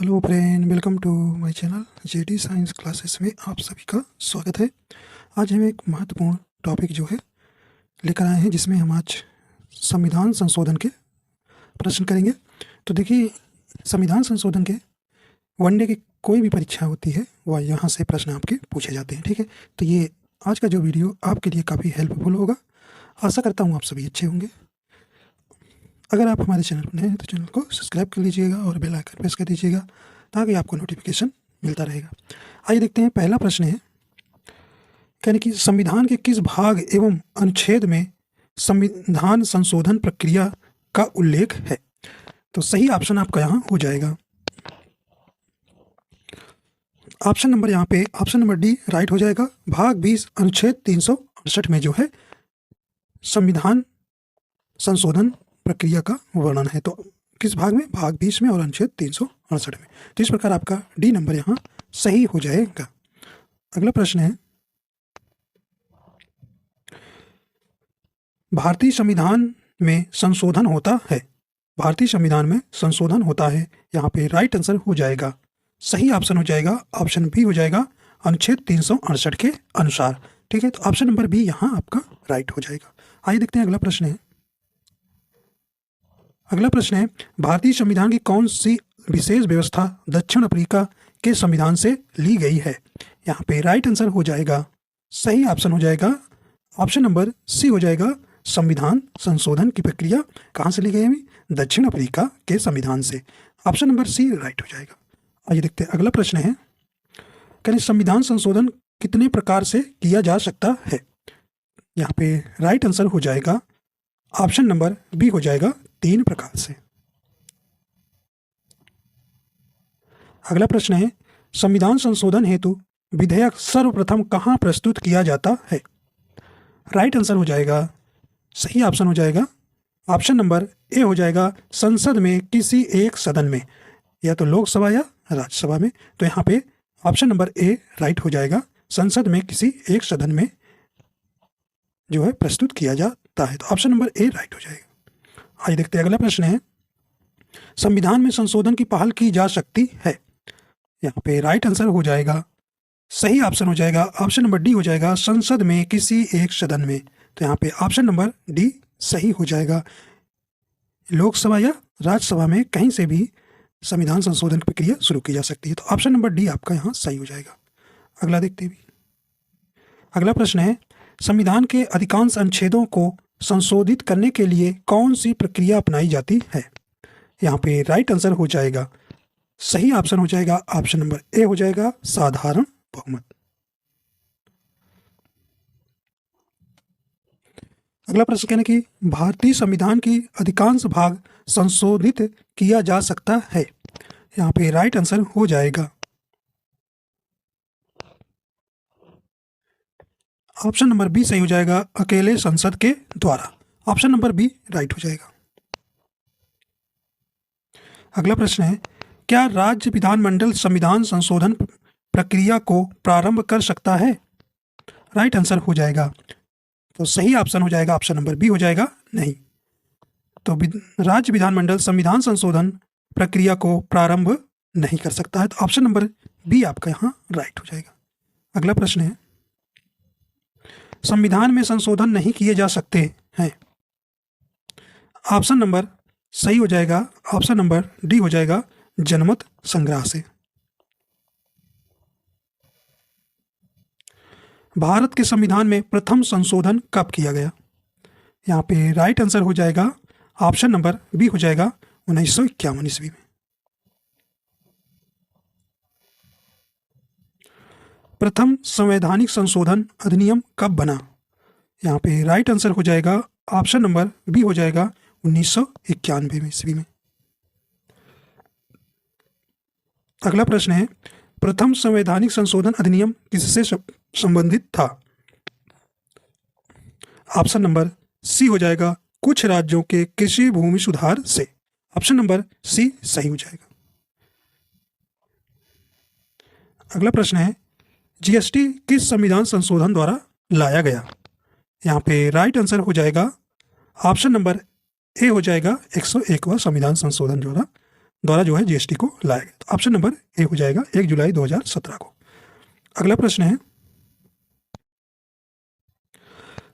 Hello friend, welcome to my channel JD science classes में आप सभी का स्वागत है। आज हम एक महत्वपूर्ण टॉपिक जो है लेकर आए हैं, जिसमें हम आज संविधान संशोधन के प्रश्न करेंगे। तो देखिए, संविधान संशोधन के वनडे की कोई भी परीक्षा होती है वह यहाँ से प्रश्न आपके पूछे जाते हैं, ठीक है। तो ये आज का जो वीडियो आपके लिए काफ़ी हेल्पफुल होगा। आशा करता हूँ आप सभी अच्छे होंगे। अगर आप हमारे चैनल पर नए हैं तो चैनल को सब्सक्राइब कर लीजिएगा और बेल आइकन प्रेस कर दीजिएगा ताकि आपको नोटिफिकेशन मिलता रहेगा। आइए देखते हैं, पहला प्रश्न है, यानी कि संविधान के किस भाग एवं अनुच्छेद में संविधान संशोधन प्रक्रिया का उल्लेख है। तो सही ऑप्शन आपका यहाँ हो जाएगा ऑप्शन नंबर, यहाँ पे ऑप्शन नंबर डी राइट हो जाएगा। भाग 20 अनुच्छेद 368 में जो है संविधान संशोधन प्रक्रिया का वर्णन है। तो किस भाग में? भाग 20 में और अनुच्छेद 368 में। तो इस प्रकार आपका डी नंबर यहाँ सही हो जाएगा। अगला प्रश्न है, भारतीय संविधान में संशोधन होता है। भारतीय संविधान में संशोधन होता है, यहाँ पे राइट आंसर हो जाएगा, सही ऑप्शन हो जाएगा, ऑप्शन बी हो जाएगा, अनुच्छेद 368 के अनुसार। ठीक है, तो ऑप्शन नंबर बी यहाँ आपका राइट हो जाएगा। आइए देखते हैं, अगला प्रश्न है, भारतीय संविधान की कौन सी विशेष व्यवस्था दक्षिण अफ्रीका के संविधान से ली गई है। यहाँ पे राइट आंसर हो जाएगा, सही ऑप्शन हो जाएगा, ऑप्शन नंबर सी हो जाएगा। संविधान संशोधन की प्रक्रिया कहाँ से ली गई है? दक्षिण अफ्रीका के संविधान से। ऑप्शन नंबर सी राइट हो जाएगा। आइए देखते हैं, अगला प्रश्न है, कहते संविधान संशोधन कितने प्रकार से किया जा सकता है। यहाँ पे राइट आंसर हो जाएगा, ऑप्शन नंबर बी हो जाएगा, 3 प्रकार से। अगला प्रश्न है, संविधान संशोधन हेतु विधेयक सर्वप्रथम कहाँ प्रस्तुत किया जाता है। राइट आंसर हो जाएगा, सही ऑप्शन हो जाएगा, ऑप्शन नंबर ए हो जाएगा, संसद में किसी एक सदन में, या तो लोकसभा या राज्यसभा में। तो यहाँ पे ऑप्शन नंबर ए राइट हो जाएगा, संसद में किसी एक सदन में जो है प्रस्तुत किया जाता है। तो ऑप्शन नंबर ए राइट हो जाएगा। आइए देखते हैं, अगला प्रश्न है, संविधान में संशोधन की पहल की जा सकती है। यहाँ पे राइट आंसर हो जाएगा, सही ऑप्शन हो जाएगा, ऑप्शन नंबर डी हो जाएगा, संसद में किसी एक सदन में। तो यहाँ पे ऑप्शन नंबर डी सही हो जाएगा, लोकसभा या राज्यसभा में कहीं से भी संविधान संशोधन की प्रक्रिया शुरू की जा सकती है। तो ऑप्शन नंबर डी आपका यहाँ सही हो जाएगा। अगला देखते हैं, अगला प्रश्न है, संविधान के अधिकांश अनुच्छेदों को संशोधित करने के लिए कौन सी प्रक्रिया अपनाई जाती है। यहाँ पे राइट आंसर हो जाएगा, सही ऑप्शन हो जाएगा, ऑप्शन नंबर ए हो जाएगा, साधारण बहुमत। अगला प्रश्न कहने की, भारतीय संविधान की अधिकांश भाग संशोधित किया जा सकता है। यहाँ पे राइट आंसर हो जाएगा, ऑप्शन नंबर बी सही हो जाएगा, अकेले संसद के द्वारा। ऑप्शन नंबर बी राइट हो जाएगा। अगला प्रश्न है, क्या राज्य विधानमंडल संविधान संशोधन प्रक्रिया को प्रारंभ कर सकता है। राइट आंसर हो जाएगा, तो सही ऑप्शन हो जाएगा, ऑप्शन नंबर बी हो जाएगा, नहीं। तो राज्य विधानमंडल संविधान संशोधन प्रक्रिया को प्रारंभ नहीं कर सकता है। तो ऑप्शन नंबर बी आपका यहाँ राइट हो जाएगा। अगला प्रश्न है, संविधान में संशोधन नहीं किए जा सकते हैं। ऑप्शन नंबर सही हो जाएगा, ऑप्शन नंबर डी हो जाएगा, जनमत संग्रह से। भारत के संविधान में प्रथम संशोधन कब किया गया। यहाँ पे राइट आंसर हो जाएगा, ऑप्शन नंबर बी हो जाएगा, 1951 ईस्वी में। प्रथम संवैधानिक संशोधन अधिनियम कब बना। यहाँ पे राइट आंसर हो जाएगा, ऑप्शन नंबर बी हो जाएगा, 1991 ईस्वी में। अगला प्रश्न है, प्रथम संवैधानिक संशोधन अधिनियम किससे संबंधित था। ऑप्शन नंबर सी हो जाएगा, कुछ राज्यों के कृषि भूमि सुधार से। ऑप्शन नंबर सी सही हो जाएगा। अगला प्रश्न है, जीएसटी किस संविधान संशोधन द्वारा लाया गया। यहाँ पे राइट आंसर हो जाएगा, ऑप्शन नंबर ए हो जाएगा, 101वां संविधान संशोधन द्वारा द्वारा जो है जीएसटी को लाया गया। तो ऑप्शन नंबर ए हो जाएगा 1 जुलाई 2017 को। अगला प्रश्न है,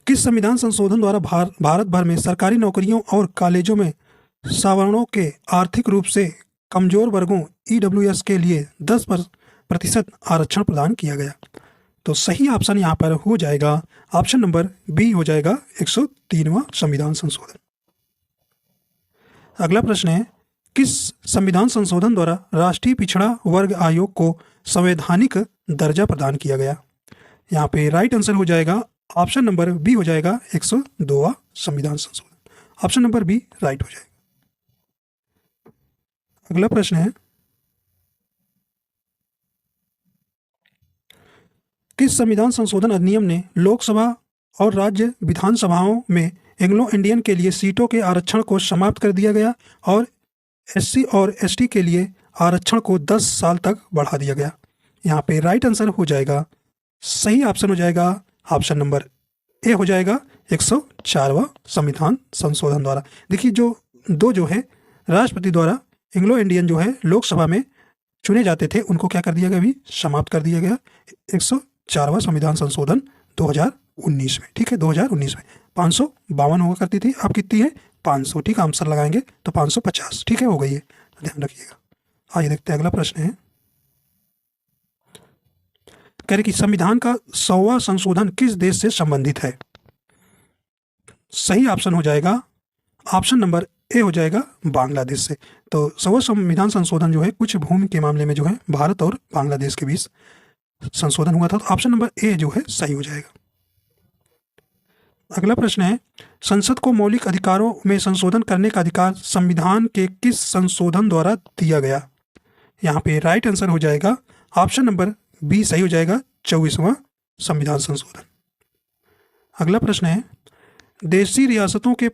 किस संविधान संशोधन द्वारा भारत भर में सरकारी नौकरियों और कॉलेजों में सवर्णों के आर्थिक रूप से कमजोर वर्गों ईडब्ल्यूएस के लिए 10% आरक्षण प्रदान किया गया? तो सही ऑप्शन यहाँ पर हो जाएगा ऑप्शन नंबर बी हो जाएगा 103वां संविधान संशोधन। अगला प्रश्न है, किस संविधान संशोधन द्वारा राष्ट्रीय पिछड़ा वर्ग आयोग को संवैधानिक दर्जा प्रदान किया गया? यहाँ पे राइट आंसर हो जाएगा ऑप्शन नंबर बी हो जाएगा 102वां संविधान संशोधन। ऑप्शन नंबर बी राइट हो जाएगा। अगला प्रश्न है, किस संविधान संशोधन अधिनियम ने लोकसभा और राज्य विधानसभाओं में एंग्लो इंडियन के लिए सीटों के आरक्षण को समाप्त कर दिया गया और एससी और एसटी के लिए आरक्षण को 10 साल तक बढ़ा दिया गया? यहाँ पे राइट आंसर हो जाएगा, सही ऑप्शन हो जाएगा ऑप्शन नंबर ए हो जाएगा 104वां संविधान संशोधन द्वारा। देखिए जो है राष्ट्रपति द्वारा एंग्लो इंडियन जो है लोकसभा में चुने जाते थे उनको क्या कर दिया गया, अभी समाप्त कर दिया गया 104वां संविधान संशोधन 2019 में। ठीक है, 2019 में 552 हुआ करती थी, अब कितनी है 500। ठीक है, आंसर लगाएंगे तो 550। ठीक है, हो गई है, तो ध्यान रखिएगा। आइए देखते हैं अगला प्रश्न है, कह रहे कि संविधान का 100वां संशोधन किस देश से संबंधित है? सही ऑप्शन हो जाएगा ऑप्शन नंबर ए हो जाएगा बांग्लादेश से। तो 100वां संविधान संशोधन जो है कुछ भूमि के मामले में जो है भारत और बांग्लादेश के बीच संशोधन हुआ था। तो ऑप्शन नंबर ए जो है सही हो जाएगा। अगला प्रश्न है, संसद को मौलिक अधिकारों में संशोधन करने का अधिकार संविधान के किस संशोधन द्वारा दिया गया? यहाँ पे राइट आंसर हो जाएगा ऑप्शन नंबर बी सही हो जाएगा 24वां संविधान संशोधन। अगला प्रश्न है, देशी रियासतों के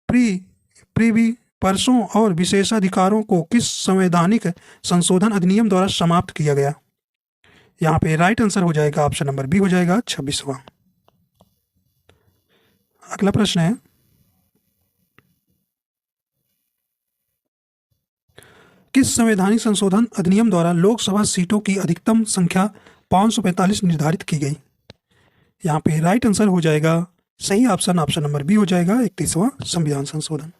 प्रीवी परसों और विशेषाधिकारों को किस संवैधानिक संशोधन अधिनियम द्वारा समाप्त किया गया? यहाँ पे राइट आंसर हो जाएगा ऑप्शन नंबर बी हो जाएगा 26वां। अगला प्रश्न है, किस संवैधानिक संशोधन अधिनियम द्वारा लोकसभा सीटों की अधिकतम संख्या 545 निर्धारित की गई? यहाँ पे राइट आंसर हो जाएगा सही ऑप्शन नंबर बी हो जाएगा 31वां संविधान संशोधन।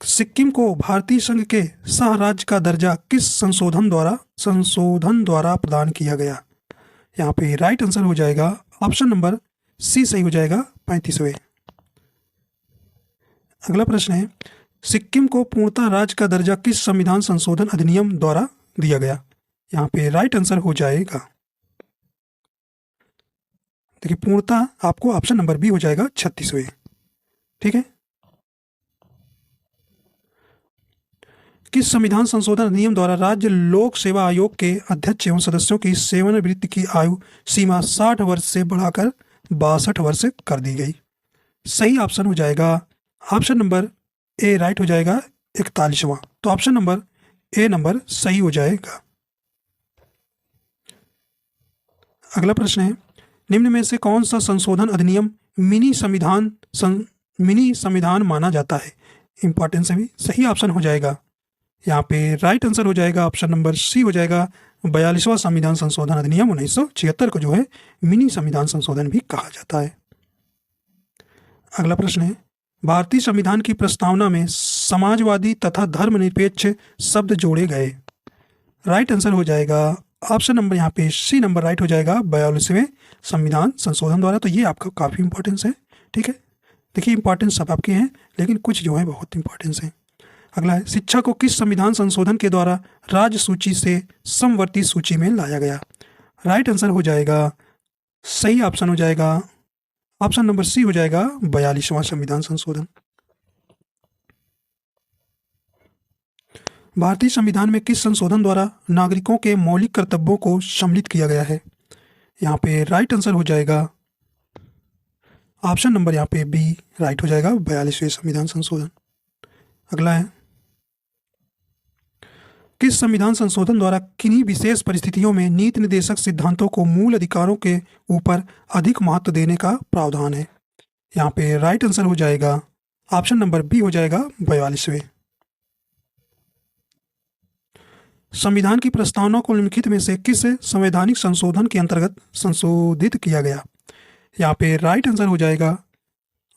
सिक्किम को भारतीय संघ के सह राज्य का दर्जा किस संशोधन द्वारा प्रदान किया गया? यहाँ पे राइट आंसर हो जाएगा ऑप्शन नंबर सी सही हो जाएगा 35वें। अगला प्रश्न है, सिक्किम को पूर्णतः राज्य का दर्जा किस संविधान संशोधन अधिनियम द्वारा दिया गया? यहाँ पे राइट आंसर हो जाएगा, देखिए पूर्णतः आपको ऑप्शन नंबर बी हो जाएगा 36वें। ठीक है, किस संविधान संशोधन अधिनियम द्वारा राज्य लोक सेवा आयोग के अध्यक्ष एवं सदस्यों की सेवानिवृत्ति की आयु सीमा 60 वर्ष से बढ़ाकर 62 वर्ष कर दी गई? सही ऑप्शन हो जाएगा ऑप्शन नंबर ए राइट हो जाएगा 41वां। तो ऑप्शन नंबर ए नंबर सही हो जाएगा। अगला प्रश्न है, निम्न में से कौन सा संशोधन अधिनियम मिनी संविधान माना जाता है? इंपॉर्टेंस है भी, सही ऑप्शन हो जाएगा यहाँ पे राइट आंसर हो जाएगा ऑप्शन नंबर सी हो जाएगा 42वां संविधान संशोधन अधिनियम 1976 को जो है मिनी संविधान संशोधन भी कहा जाता है। अगला प्रश्न है, भारतीय संविधान की प्रस्तावना में समाजवादी तथा धर्मनिरपेक्ष शब्द जोड़े गए? राइट आंसर हो जाएगा ऑप्शन नंबर यहाँ पे सी नंबर राइट हो जाएगा 42वें संविधान संशोधन द्वारा। तो ये आपका काफ़ी इंपॉर्टेंस है। ठीक है, देखिए इंपॉर्टेंस सब आपके हैं लेकिन कुछ जो है बहुत इंपॉर्टेंस है। अगला है, शिक्षा को किस संविधान संशोधन के द्वारा राज्य सूची से समवर्ती सूची में लाया गया? राइट आंसर हो जाएगा, सही ऑप्शन हो जाएगा ऑप्शन नंबर सी हो जाएगा 42वां संविधान संशोधन। भारतीय संविधान में किस संशोधन द्वारा नागरिकों के मौलिक कर्तव्यों को सम्मिलित किया गया है? यहाँ पे राइट आंसर हो जाएगा ऑप्शन नंबर यहाँ पे बी राइट हो जाएगा 42वें संविधान संशोधन। अगला है, किस संविधान संशोधन द्वारा किन्हीं विशेष परिस्थितियों में नीति निर्देशक सिद्धांतों को मूल अधिकारों के ऊपर अधिक महत्व देने का प्रावधान है? यहाँ पे राइट आंसर हो जाएगा ऑप्शन नंबर बी हो जाएगा 42वें। संविधान की प्रस्तावना को निम्नलिखित में से किस संवैधानिक संशोधन के अंतर्गत संशोधित किया गया? यहाँ पे राइट आंसर हो जाएगा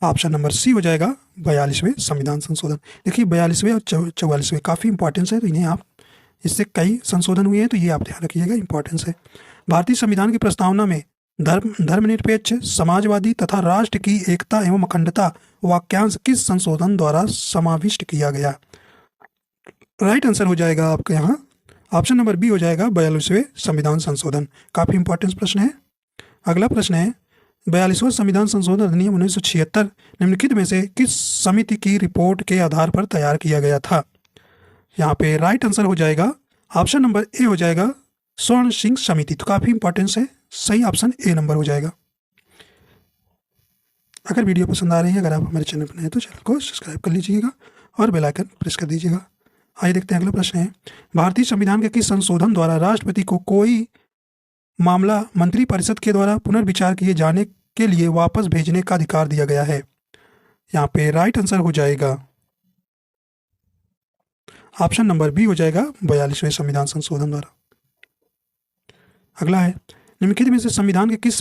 ऑप्शन नंबर सी हो जाएगा 42वें संविधान संशोधन। देखिए 42वें और 44वें काफ़ी इंपॉर्टेंस है, तो इन्हें आप, इससे कई संशोधन हुए हैं तो ये आप ध्यान रखिएगा, इंपॉर्टेंस है। भारतीय संविधान की प्रस्तावना में धर्मनिरपेक्ष, समाजवादी तथा राष्ट्र की एकता एवं अखंडता वाक्यांश किस संशोधन द्वारा समाविष्ट किया गया? राइट आंसर हो जाएगा आपका यहाँ ऑप्शन नंबर बी हो जाएगा 42वें संविधान संशोधन। काफ़ी इंपॉर्टेंट प्रश्न है। अगला प्रश्न है 42वां संविधान संशोधन अधिनियम 1976 निम्नलिखित में से किस समिति की रिपोर्ट के आधार पर तैयार किया गया था? यहाँ पे राइट आंसर हो जाएगा ऑप्शन नंबर ए हो जाएगा स्वर्ण सिंह समिति। तो काफ़ी इंपॉर्टेंस है, सही ऑप्शन ए नंबर हो जाएगा। अगर वीडियो पसंद आ रही है, अगर आप हमारे चैनल पर नए हैं तो चैनल को सब्सक्राइब कर लीजिएगा और बेल आइकन प्रेस कर दीजिएगा। आइए देखते हैं अगला प्रश्न है भारतीय संविधान के किस संशोधन द्वारा राष्ट्रपति को कोई मामला मंत्रिपरिषद के द्वारा पुनर्विचार किए जाने के लिए वापस भेजने का अधिकार दिया गया है? यहाँ पे राइट आंसर हो जाएगा ऑप्शन नंबर बी हो जाएगा 42वें संविधान संशोधन द्वारा। अगला है निम्नलिखित में से संविधान के किस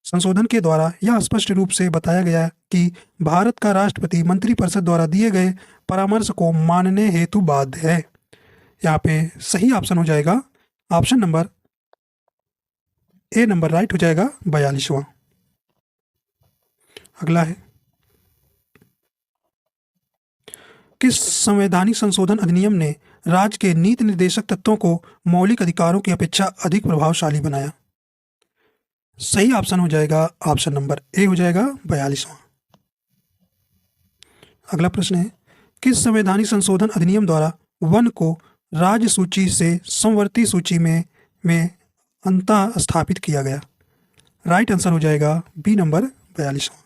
संशोधन के द्वारा यह स्पष्ट रूप से बताया गया कि भारत का राष्ट्रपति मंत्रिपरिषद द्वारा दिए गए परामर्श को मानने हेतु बाध्य है? यहाँ पे सही ऑप्शन हो जाएगा option number A number right हो जाएगा 42वां। अगला है किस संवैधानिक संशोधन अधिनियम ने राज्य के नीति निर्देशक तत्वों को मौलिक अधिकारों की अपेक्षा अधिक प्रभावशाली बनाया? सही ऑप्शन हो जाएगा ऑप्शन नंबर ए हो जाएगा 42वां। अगला प्रश्न है किस संवैधानिक संशोधन अधिनियम द्वारा वन को राज्य सूची से समवर्ती सूची में अंतः स्थापित किया गया? राइट आंसर हो जाएगा बी नंबर 42वां।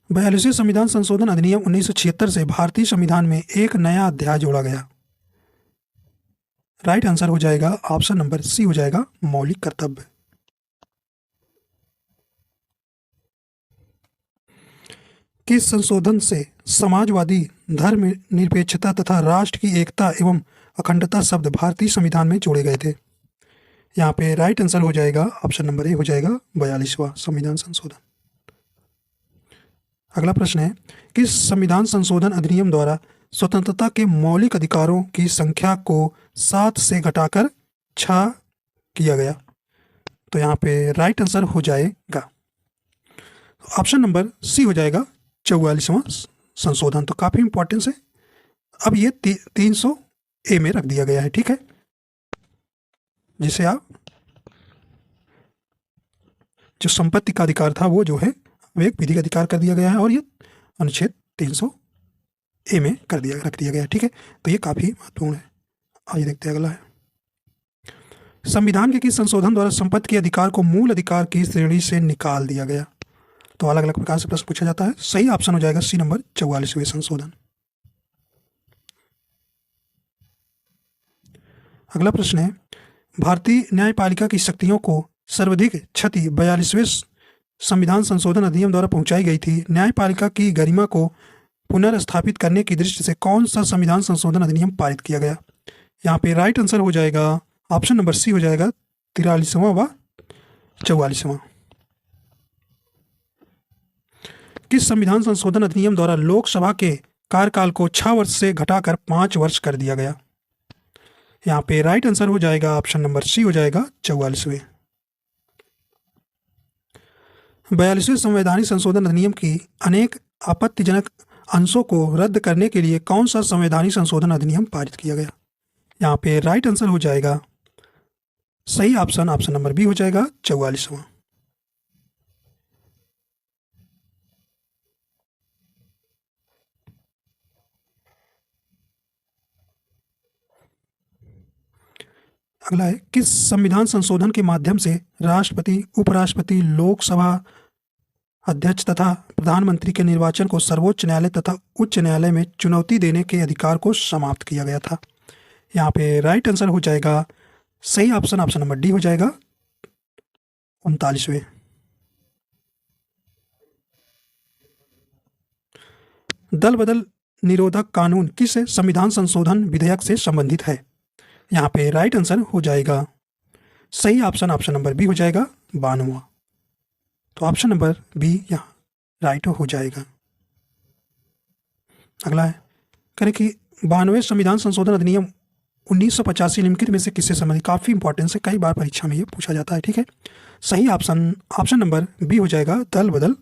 42वें संविधान संशोधन अधिनियम 1976 से भारतीय संविधान में एक नया अध्याय जोड़ा गया। राइट आंसर हो जाएगा ऑप्शन नंबर सी हो जाएगा मौलिक कर्तव्य। किस संशोधन से समाजवादी, धर्मनिरपेक्षता तथा राष्ट्र की एकता एवं अखंडता शब्द भारतीय संविधान में जोड़े गए थे? यहाँ पे राइट आंसर हो जाएगा ऑप्शन नंबर ए हो जाएगा 42वां संविधान संशोधन। अगला प्रश्न है किस संविधान संशोधन अधिनियम द्वारा स्वतंत्रता के मौलिक अधिकारों की संख्या को 7 से घटाकर 6 किया गया? तो यहाँ पे राइट आंसर हो जाएगा ऑप्शन नंबर सी हो जाएगा 44वां संशोधन। तो काफ़ी इंपॉर्टेंस है। अब ये 300 ए में रख दिया गया है, ठीक है, जिसे आप जो संपत्ति का अधिकार था वो जो है एक विधिक अधिकार कर दिया गया है और ये अनुच्छेद 300 ए में रख दिया गया है, ठीक है। तो ये काफ़ी महत्वपूर्ण है। आइए देखते हैं अगला है संविधान के किस संशोधन द्वारा संपत्ति के अधिकार को मूल अधिकार की श्रेणी से निकाल दिया गया? तो अलग अलग प्रकार से प्रश्न पूछा जाता है। सही ऑप्शन हो जाएगा सी नंबर 44वें संशोधन। अगला प्रश्न है भारतीय न्यायपालिका की शक्तियों को सर्वाधिक क्षति 42वें संविधान संशोधन अधिनियम द्वारा पहुंचाई गई थी। न्यायपालिका की गरिमा को पुनर्स्थापित करने की दृष्टि से कौन सा संविधान संशोधन अधिनियम पारित किया गया? यहाँ पे राइट आंसर हो जाएगा ऑप्शन नंबर सी हो जाएगा 43वां व 44वां। किस संविधान संशोधन अधिनियम द्वारा लोकसभा के कार्यकाल को 6 वर्ष से घटाकर 5 वर्ष कर दिया गया? यहाँ पे राइट आंसर हो जाएगा ऑप्शन नंबर सी हो जाएगा 44वें। 42वें संवैधानिक संशोधन अधिनियम की अनेक आपत्तिजनक अंशों को रद्द करने के लिए कौन सा संवैधानिक संशोधन अधिनियम पारित किया गया? यहाँ पे राइट आंसर हो जाएगा सही ऑप्शन नंबर बी हो जाएगा 44वां। अगला है किस संविधान संशोधन के माध्यम से राष्ट्रपति, उपराष्ट्रपति, लोकसभा अध्यक्ष तथा प्रधानमंत्री के निर्वाचन को सर्वोच्च न्यायालय तथा उच्च न्यायालय में चुनौती देने के अधिकार को समाप्त किया गया था? यहाँ पे राइट आंसर हो जाएगा सही ऑप्शन नंबर डी हो जाएगा 39वें। दल बदल निरोधक कानून किस संविधान संशोधन विधेयक से संबंधित है? यहाँ पे राइट आंसर हो जाएगा सही ऑप्शन नंबर बी हो जाएगा 92। तो ऑप्शन नंबर बी यहाँ राइट हो जाएगा। अगला है करें कि 92वें संविधान संशोधन अधिनियम 1985 निम्नलिखित में से किससे संबंधित? काफ़ी इंपॉर्टेंस है, कई बार परीक्षा में ये पूछा जाता है। ठीक है, सही ऑप्शन नंबर बी हो जाएगा दल बदल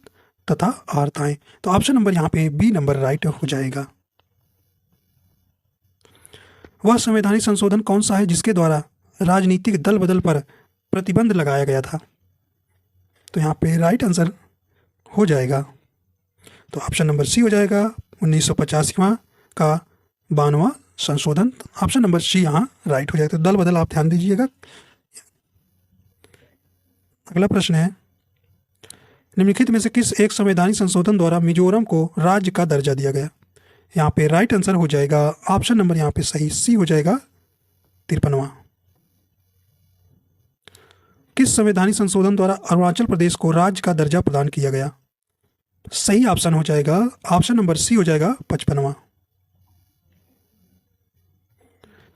तथा आर्ताएं। तो ऑप्शन नंबर यहाँ पे बी नंबर राइट हो जाएगा। वह संवैधानिक संशोधन कौन सा है जिसके द्वारा राजनीतिक दल बदल पर प्रतिबंध लगाया गया था? तो यहाँ पे राइट आंसर हो जाएगा, तो ऑप्शन नंबर सी हो जाएगा 1985वां का 92वां संशोधन। ऑप्शन नंबर सी यहाँ राइट हो जाएगा। तो दल बदल आप ध्यान दीजिएगा। अगला प्रश्न है निम्नलिखित में से किस एक संवैधानिक संशोधन द्वारा मिजोरम को राज्य का दर्जा दिया गया? यहाँ पे राइट आंसर हो जाएगा ऑप्शन नंबर यहाँ पे सही सी हो जाएगा 53वां। किस संवैधानिक संशोधन द्वारा अरुणाचल प्रदेश को राज्य का दर्जा प्रदान किया गया? सही ऑप्शन हो जाएगा ऑप्शन नंबर सी हो जाएगा 55वां।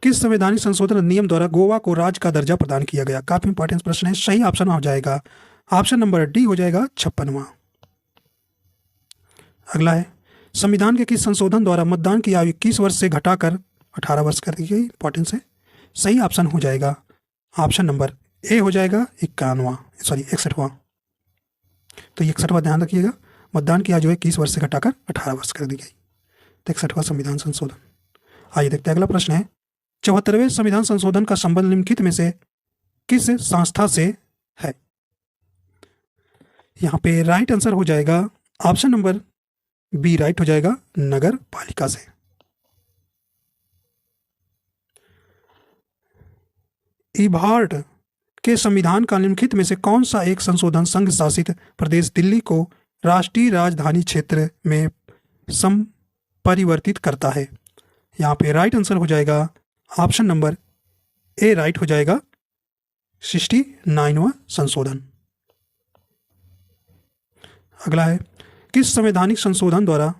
किस संवैधानिक संशोधन अधिनियम द्वारा गोवा को राज्य का दर्जा प्रदान किया गया? काफी इंपॉर्टेंट प्रश्न है। सही ऑप्शन हो जाएगा ऑप्शन नंबर डी हो जाएगा 56वां। अगला है संविधान के किस संशोधन द्वारा मतदान की आयु 21 वर्ष से घटाकर 18 वर्ष कर दी गई? इंपॉर्टेंस है। सही ऑप्शन हो जाएगा ऑप्शन नंबर ए हो जाएगा 61वां। तो 61वां ध्यान रखिएगा, मतदान की आयु जो है 21 वर्ष से घटाकर 18 वर्ष कर दी गई। तो 61वां संविधान संशोधन। आइए देखते हैं अगला प्रश्न है 74वें संविधान संशोधन का संबंध निम्नलिखित में से किस संस्था से है? यहाँ पे राइट आंसर हो जाएगा ऑप्शन नंबर बी राइट हो जाएगा नगर पालिका से। इबार्ड के संविधान का निम्नलिखित में से कौन सा एक संशोधन संघ शासित प्रदेश दिल्ली को राष्ट्रीय राजधानी क्षेत्र में परिवर्तित करता है? यहाँ पे राइट आंसर हो जाएगा ऑप्शन नंबर ए राइट हो जाएगा 69वां संशोधन। अगला है किस संवैधानिक संशोधन द्वारा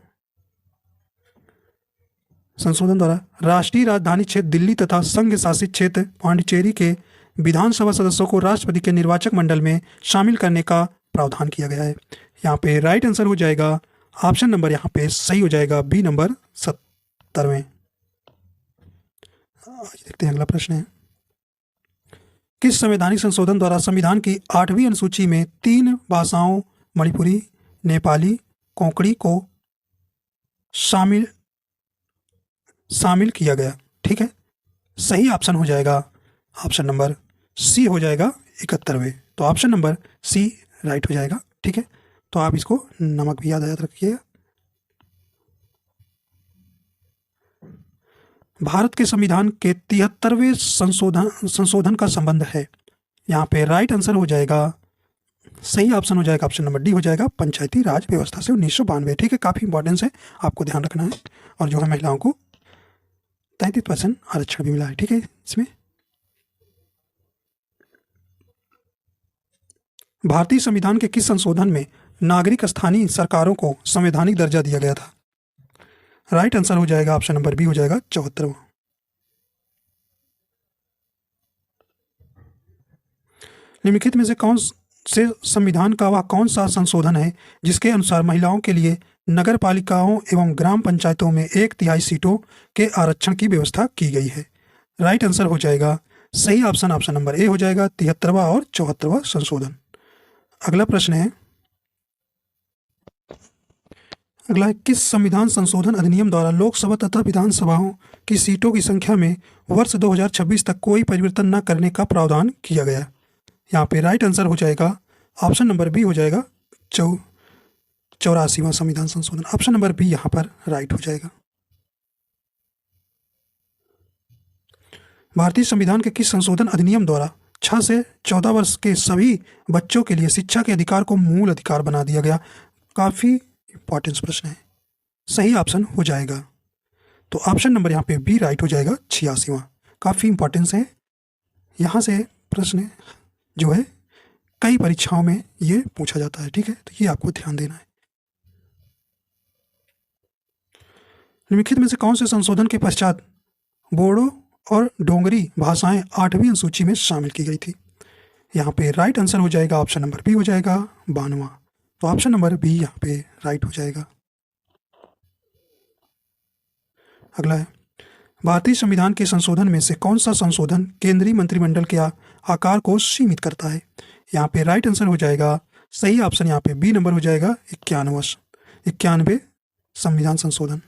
राष्ट्रीय राजधानी क्षेत्र दिल्ली तथा संघ शासित क्षेत्र पांडिचेरी के विधानसभा सदस्यों को राष्ट्रपति के निर्वाचक मंडल में शामिल करने का प्रावधान किया गया है? यहाँ पे राइट आंसर हो जाएगा ऑप्शन नंबर यहाँ पे सही हो जाएगा बी नंबर 70वें। देखते हैं अगला प्रश्न है किस संवैधानिक संशोधन द्वारा संविधान की 8वीं अनुसूची में 3 भाषाओं मणिपुरी नेपाली कोंकणी को शामिल किया गया? ठीक है, सही ऑप्शन हो जाएगा ऑप्शन नंबर सी हो जाएगा 71वें। तो ऑप्शन नंबर सी राइट हो जाएगा। ठीक है, तो आप इसको नमक भी याद रखिएगा। भारत के संविधान के 73वें संशोधन का संबंध है? यहाँ पे राइट आंसर हो जाएगा सही ऑप्शन हो जाएगा ऑप्शन नंबर डी हो जाएगा पंचायती राज व्यवस्था से 1992। ठीक है, काफ़ी इंपॉर्टेंस है, आपको ध्यान रखना है। और जो है महिलाओं को 33% आरक्षण भी मिला है। ठीक है, इसमें भारतीय संविधान के किस संशोधन में नागरिक स्थानीय सरकारों को संवैधानिक दर्जा दिया गया था? राइट आंसर हो जाएगा ऑप्शन नंबर बी हो जाएगा 74वां। निम्नलिखित में से कौन से संविधान का वह कौन सा संशोधन है जिसके अनुसार महिलाओं के लिए नगर पालिकाओं एवं ग्राम पंचायतों में 1/3 सीटों के आरक्षण की व्यवस्था की गई है? राइट आंसर हो जाएगा सही ऑप्शन नंबर ए हो जाएगा 73वां और 74वां संशोधन। अगला प्रश्न है किस संविधान संशोधन अधिनियम द्वारा लोकसभा तथा विधानसभाओं की सीटों की संख्या में वर्ष 2026 तक कोई परिवर्तन न करने का प्रावधान किया गया? यहाँ पे राइट आंसर हो जाएगा ऑप्शन नंबर बी हो जाएगा 84वां संविधान संशोधन। ऑप्शन नंबर बी यहाँ पर राइट हो जाएगा। भारतीय संविधान के किस संशोधन अधिनियम द्वारा 6 से 14 वर्ष के सभी बच्चों के लिए शिक्षा के अधिकार को मूल अधिकार बना दिया गया? काफ़ी इंपॉर्टेंस प्रश्न है, सही ऑप्शन हो जाएगा। तो ऑप्शन नंबर यहाँ पे बी राइट हो जाएगा 86वां। काफ़ी इंपॉर्टेंस है, यहाँ से प्रश्न जो है कई परीक्षाओं में ये पूछा जाता है। ठीक है, तो ये आपको ध्यान देना है। निम्नलिखित में से कौन से संशोधन के पश्चात बोडो और डोंगरी भाषाएं 8वीं अनुसूची में शामिल की गई थी? यहाँ पे राइट आंसर हो जाएगा ऑप्शन नंबर बी हो जाएगा 92। तो ऑप्शन नंबर बी यहाँ पे राइट हो जाएगा। अगला है, भारतीय संविधान के संशोधन में से कौन सा संशोधन केंद्रीय मंत्रिमंडल के आकार को सीमित करता है? यहाँ पे राइट आंसर हो जाएगा, सही ऑप्शन यहाँ पे बी नंबर हो जाएगा 91 संविधान संशोधन।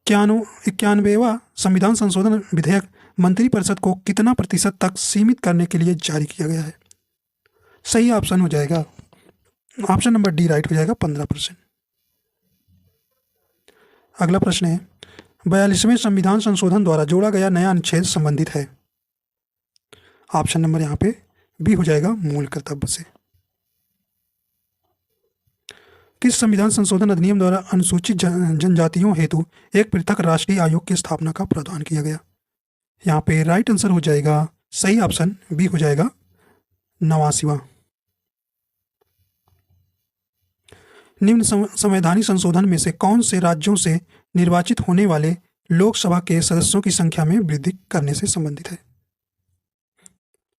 91वां संविधान संशोधन विधेयक मंत्रिपरिषद को कितना प्रतिशत तक सीमित करने के लिए जारी किया गया है? सही ऑप्शन हो जाएगा ऑप्शन नंबर डी राइट हो जाएगा 15%। अगला प्रश्न है, 42वें संविधान संशोधन द्वारा जोड़ा गया नया अनुच्छेद संबंधित है? ऑप्शन नंबर यहाँ पे बी हो जाएगा मूल कर्तव्य से। किस संविधान संशोधन अधिनियम द्वारा अनुसूचित जनजातियों हेतु एक पृथक राष्ट्रीय आयोग की स्थापना का प्रावधान किया गया? यहाँ पे राइट आंसर हो जाएगा, सही ऑप्शन बी हो जाएगा 89वां। निम्न संवैधानिक संशोधन में से कौन से राज्यों से निर्वाचित होने वाले लोकसभा के सदस्यों की संख्या में वृद्धि करने से संबंधित है?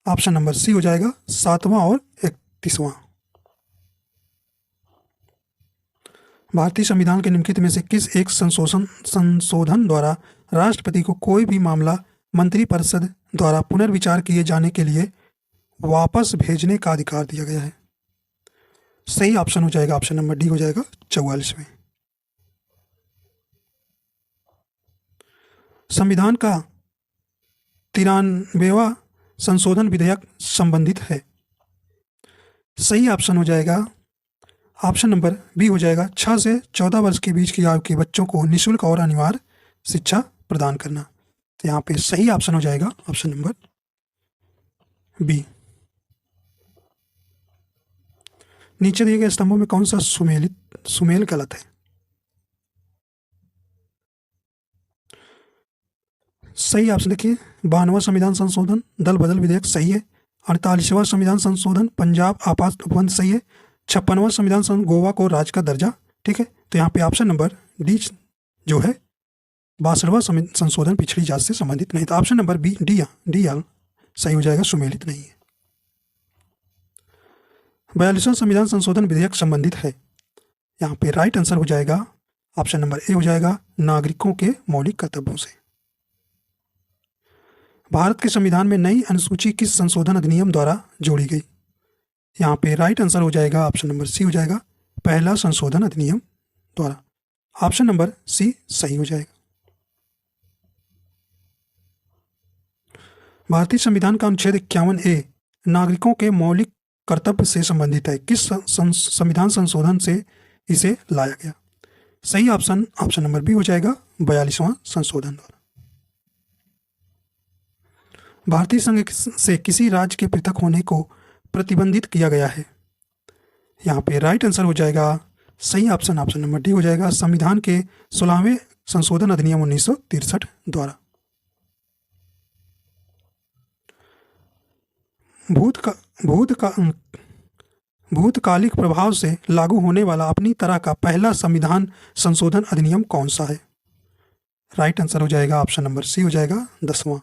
ऑप्शन नंबर सी हो जाएगा 7वां और 31वां। भारतीय संविधान के निम्नलिखित में से किस एक संशोधन द्वारा राष्ट्रपति को कोई भी मामला मंत्रिपरिषद द्वारा पुनर्विचार किए जाने के लिए वापस भेजने का अधिकार दिया गया है? सही ऑप्शन हो जाएगा ऑप्शन नंबर डी हो जाएगा 44वें। संविधान का 93वां संशोधन विधेयक संबंधित है? सही ऑप्शन हो जाएगा ऑप्शन नंबर बी हो जाएगा 6 से 14 वर्ष के बीच की आयु के बच्चों को निःशुल्क और अनिवार्य शिक्षा प्रदान करना। तो यहाँ पे सही ऑप्शन हो जाएगा ऑप्शन नंबर बी। नीचे दिए गए स्तंभों में कौन सा सुमेल गलत है? सही ऑप्शन देखिए, 92वां संविधान संशोधन दल बदल विधेयक सही है। 48वां संविधान संशोधन पंजाब आपात उपबंध सही है। 56वां संविधान संशोधन गोवा को राज्य का दर्जा, ठीक है। तो यहाँ पे ऑप्शन नंबर डी जो है 62वां संशोधन पिछड़ी जाति से संबंधित नहीं था। ऑप्शन नंबर बी डी सही हो जाएगा, सुमेलित नहीं है। 42वां संविधान संशोधन विधेयक संबंधित है? यहाँ पे राइट आंसर हो जाएगा ऑप्शन नंबर ए हो जाएगा नागरिकों के मौलिक कर्तव्यों से। भारत के संविधान में नई अनुसूची किस संशोधन अधिनियम द्वारा जोड़ी गई? यहाँ पे राइट आंसर हो जाएगा ऑप्शन नंबर सी हो जाएगा पहला संशोधन अधिनियम द्वारा। ऑप्शन नंबर सी सही हो जाएगा। भारतीय संविधान का अनुच्छेद 51A नागरिकों के मौलिक कर्तव्य से संबंधित है। किस संविधान संशोधन से इसे लाया गया? सही ऑप्शन ऑप्शन नंबर बी हो जाएगा 42वां संशोधन द्वारा। भारतीय संघ से किसी राज्य के पृथक होने को प्रतिबंधित किया गया है? यहाँ पे राइट आंसर हो जाएगा सही ऑप्शन ऑप्शन नंबर डी हो जाएगा संविधान के 16वें संशोधन अधिनियम 1963 द्वारा। भूतकालिक प्रभाव से लागू होने वाला अपनी तरह का पहला संविधान संशोधन अधिनियम कौन सा है? राइट आंसर हो जाएगा ऑप्शन नंबर सी हो जाएगा 10वां।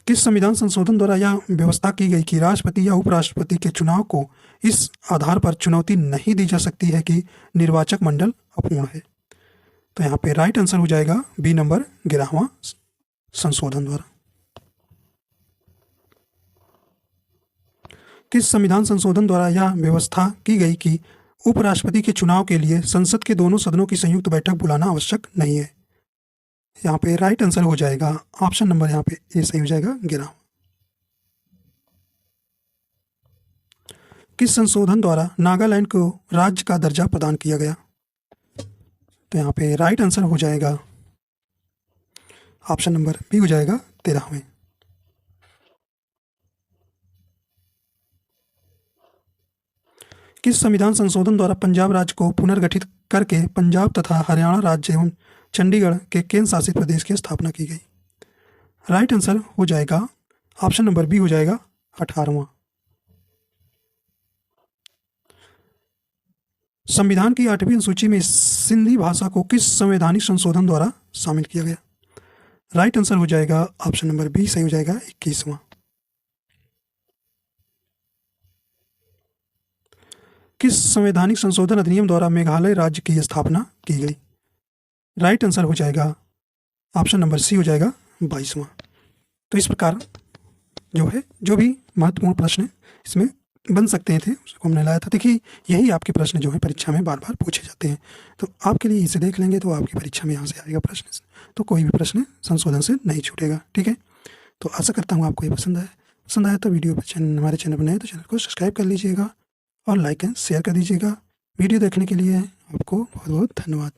किस संविधान संशोधन द्वारा यह व्यवस्था की गई कि राष्ट्रपति या उपराष्ट्रपति के चुनाव को इस आधार पर चुनौती नहीं दी जा सकती है कि निर्वाचक मंडल अपूर्ण है? तो यहाँ पे राइट आंसर हो जाएगा बी नंबर 11वां संशोधन द्वारा। किस संविधान संशोधन द्वारा यह व्यवस्था की गई कि उपराष्ट्रपति के चुनाव के लिए संसद के दोनों सदनों की संयुक्त बैठक बुलाना आवश्यक नहीं है? यहाँ पे राइट आंसर हो जाएगा ऑप्शन नंबर यहाँ पे ए सही हो जाएगा 11। किस संशोधन द्वारा नागालैंड को राज्य का दर्जा प्रदान किया गया? तो यहाँ पे राइट आंसर हो जाएगा ऑप्शन नंबर बी हो जाएगा 13वें। किस संविधान संशोधन द्वारा पंजाब राज्य को पुनर्गठित करके पंजाब तथा हरियाणा राज्य एवं चंडीगढ़ के केंद्र शासित प्रदेश की स्थापना की गई? राइट आंसर हो जाएगा ऑप्शन नंबर बी हो जाएगा 18वां। संविधान की 8वीं अनुसूची में सिंधी भाषा को किस संवैधानिक संशोधन द्वारा शामिल किया गया? राइट आंसर हो जाएगा ऑप्शन नंबर बी, सही हो जाएगा 21वां। किस संवैधानिक संशोधन अधिनियम द्वारा मेघालय राज्य की स्थापना की गई? राइट आंसर हो जाएगा ऑप्शन नंबर सी हो जाएगा 22वां। तो इस प्रकार जो है जो भी महत्वपूर्ण प्रश्न इसमें बन सकते थे उसको हमने लाया था। देखिए यही आपके प्रश्न जो है परीक्षा में बार बार पूछे जाते हैं, तो आपके लिए इसे देख लेंगे तो आपकी परीक्षा में यहाँ से आएगा प्रश्न, तो कोई भी प्रश्न संशोधन से नहीं छूटेगा। ठीक है, तो आशा करता हूँ आपको ये पसंद आया तो वीडियो पर हमारे चैनल पर नए तो चैनल को सब्सक्राइब कर लीजिएगा और लाइक एंड शेयर कर दीजिएगा। वीडियो देखने के लिए आपको बहुत बहुत धन्यवाद।